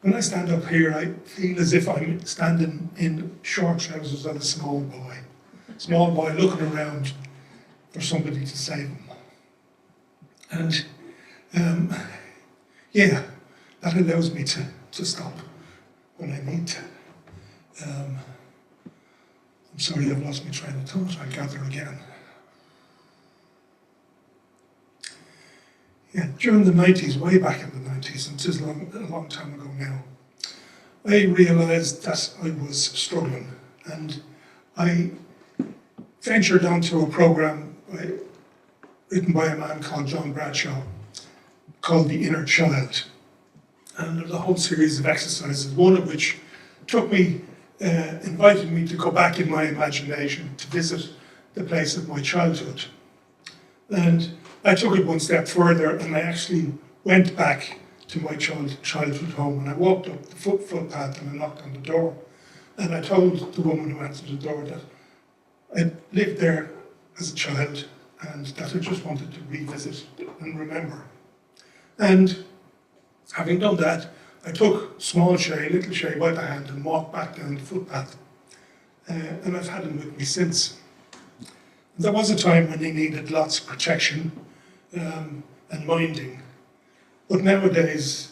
When I stand up here, I feel as if I'm standing in short trousers of a small boy. Small boy looking around for somebody to save him. And yeah, that allows me to stop when I need to. I'm sorry I've lost my train of thought, I'll gather again. Yeah, during the 90s, way back in the 90s, and it is a long time ago now, I realised that I was struggling, and I ventured onto a programme written by a man called John Bradshaw, called The Inner Child. And there's a whole series of exercises, one of which took me, invited me to go back in my imagination to visit the place of my childhood. And I took it one step further, and I actually went back to my childhood home, and I walked up the footpath and I knocked on the door. And I told the woman who answered the door that I lived there as a child and that I just wanted to revisit and remember. And having done that, I took little Shay by the hand and walked back down the footpath. And I've had him with me since. There was a time when he needed lots of protection and minding. But nowadays,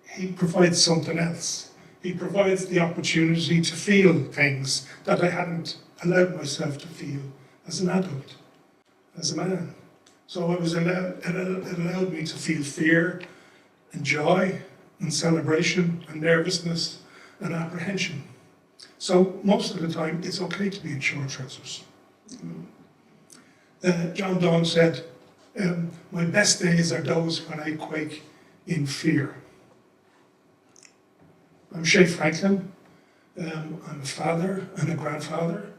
he provides something else. He provides the opportunity to feel things that I hadn't allowed myself to feel as an adult, as a man. So it allowed me to feel fear and joy and celebration and nervousness and apprehension. So most of the time, it's okay to be in short trousers. John Donne said, my best days are those when I quake in fear. I'm Seamus Franklin. I'm a father and a grandfather.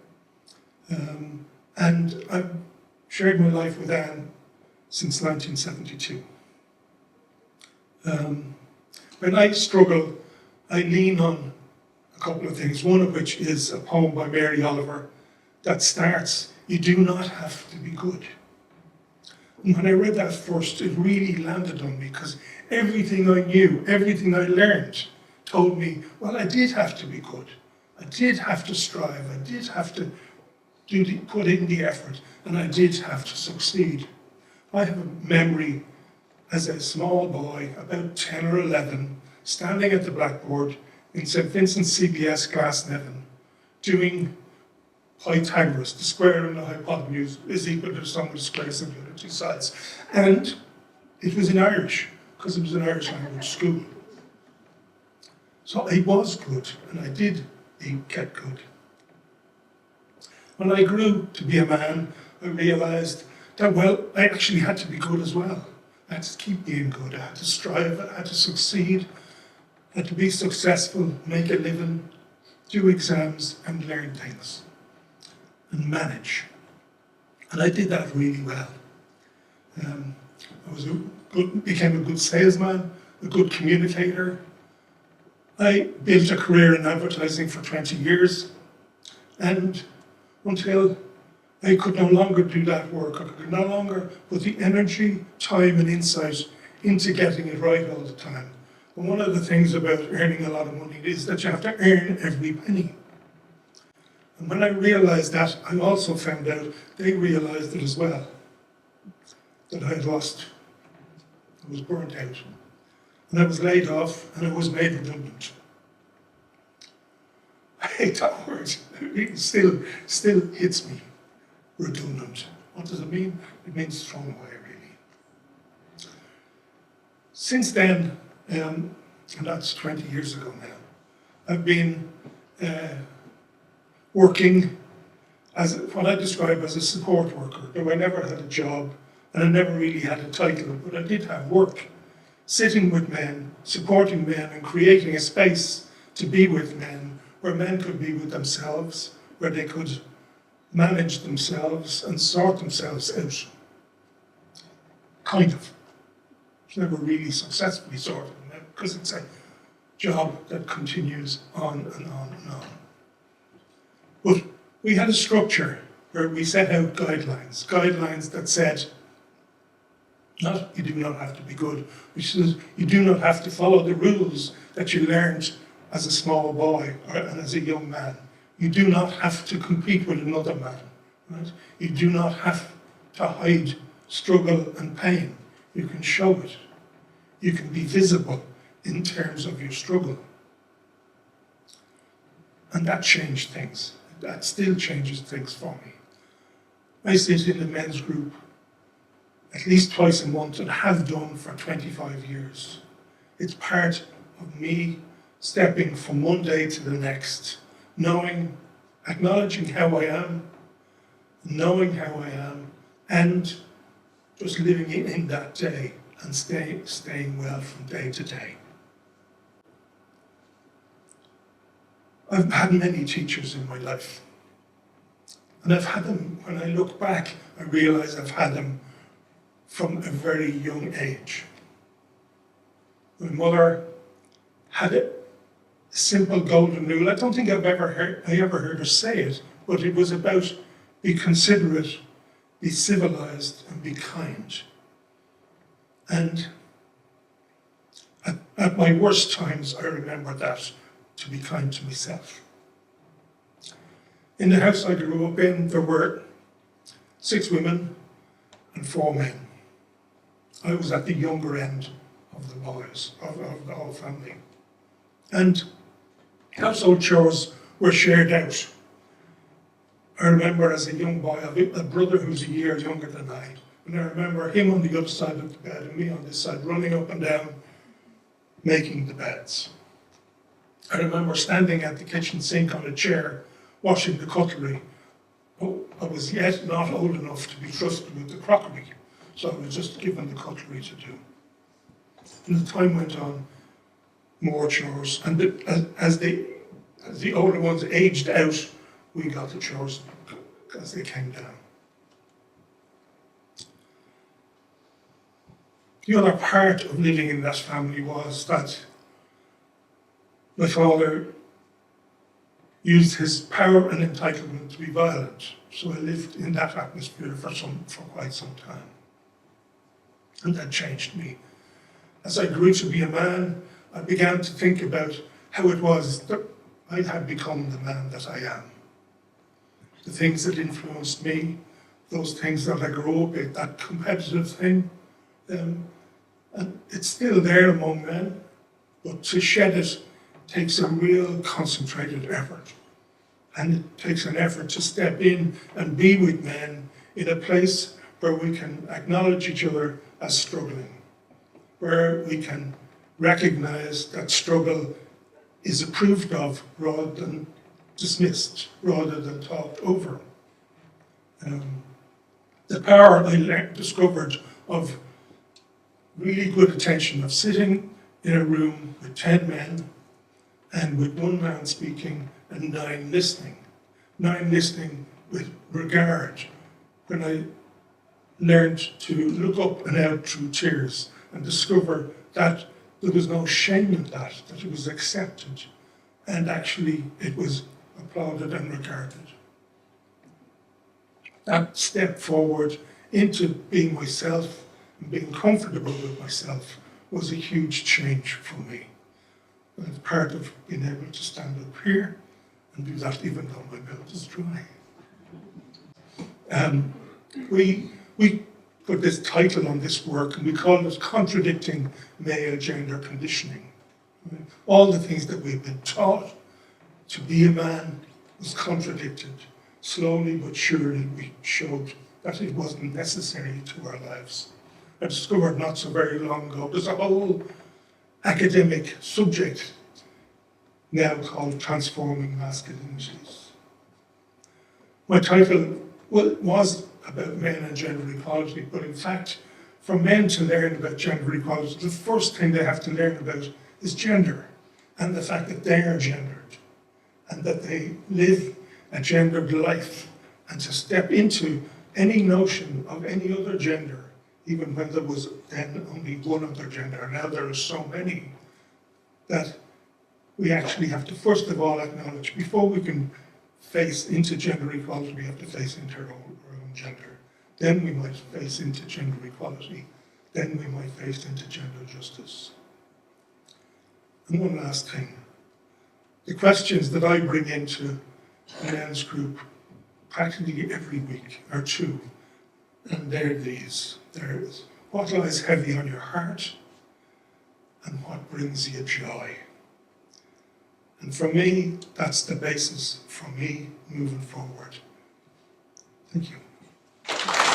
And I've shared my life with Anne since 1972. When I struggle, I lean on a couple of things, one of which is a poem by Mary Oliver that starts, "You do not have to be good." And when I read that first, it really landed on me, because everything I knew, everything I learned, told me, well, I did have to be good. I did have to strive. I did have to put in the effort, and I did have to succeed. I have a memory as a small boy, about 10 or 11, standing at the blackboard in St. Vincent's CBS Glasnevin, doing Pythagoras, the square and the hypotenuse is equal to the sum of the squares of the other two sides. And it was in Irish, because it was an Irish language school. So I was good, and I did get good. When I grew to be a man, I realised that, well, I actually had to be good as well. I had to keep being good. I had to strive. I had to succeed. I had to be successful, make a living, do exams, and learn things, and manage. And I did that really well. Became a good salesman, a good communicator. I built a career in advertising for 20 years, and until I could no longer do that work, I could no longer put the energy, time and insight into getting it right all the time. And one of the things about earning a lot of money is that you have to earn every penny. And when I realised that, I also found out they realised it as well, that I had lost. I was burnt out. And I was laid off, and I was made redundant. I hate that word. It still hits me. Redundant. What does it mean? It means thrown away, really. Since then, and that's 20 years ago now, I've been working as what I describe as a support worker. Though I never had a job, and I never really had a title, but I did have work. Sitting with men, supporting men, and creating a space to be with men, where men could be with themselves, where they could manage themselves and sort themselves out. Kind of. It's never really successfully sorted, because it's a job that continues on and on and on. But we had a structure where we set out guidelines that said, Not you do not have to be good, which says you do not have to follow the rules that you learned as a small boy and as a young man. You do not have to compete with another man. Right? You do not have to hide struggle and pain. You can show it. You can be visible in terms of your struggle. And that changed things. That still changes things for me. I sit in the men's group at least twice a month and have done for 25 years. It's part of me stepping from one day to the next, knowing, acknowledging how I am, knowing how I am, and just living in that day and staying well from day to day. I've had many teachers in my life. And I've had them, when I look back, I realize I've had them from a very young age. My mother had a simple golden rule. I don't think I ever heard her say it, but it was about be considerate, be civilized, and be kind. And at my worst times, I remember that, to be kind to myself. In the house I grew up in, there were 6 women and 4 men. I was at the younger end of the boys, of the whole family. And household chores were shared out. I remember as a young boy, I have a brother who's a year younger than I, and I remember him on the other side of the bed and me on this side, running up and down, making the beds. I remember standing at the kitchen sink on a chair, washing the cutlery. Oh, I was yet not old enough to be trusted with the crockery, so I was just given the cutlery to do. And as time went on, more chores, and as the older ones aged out, we got the chores as they came down. The other part of living in that family was that my father used his power and entitlement to be violent. So I lived in that atmosphere for quite some time. And that changed me. As I grew to be a man, I began to think about how it was that I had become the man that I am. The things that influenced me, those things that I grew up with, that competitive thing, and it's still there among men, but to shed it takes a real concentrated effort. And it takes an effort to step in and be with men in a place where we can acknowledge each other as struggling, where we can recognize that struggle is approved of rather than dismissed, rather than talked over. The power I discovered of really good attention, of sitting in a room with 10 men and with 1 man speaking and 9 listening. 9 listening with regard. When I learned to look up and out through tears and discover that there was no shame in that it was accepted, and actually it was applauded and regarded. That step forward into being myself and being comfortable with myself was a huge change for me. And it's part of being able to stand up here and do that even though my mouth is dry. We put this title on this work and we call it Contradicting Male Gender Conditioning. All the things that we've been taught to be a man was contradicted. Slowly but surely we showed that it wasn't necessary to our lives. I discovered not so very long ago, there's a whole academic subject now called Transforming Masculinities. My title was about men and gender equality, but in fact, for men to learn about gender equality, the first thing they have to learn about is gender, and the fact that they are gendered, and that they live a gendered life, and to step into any notion of any other gender, even when there was then only one other gender, now there are so many, that we actually have to first of all acknowledge, before we can face into gender equality, we have to face into our own gender. Then we might face into gender equality. then we might face into gender justice. And one last thing. The questions that I bring into the men's group practically every week are two, and they're these. There's what lies heavy on your heart and what brings you joy. And for me, that's the basis for me moving forward. Thank you.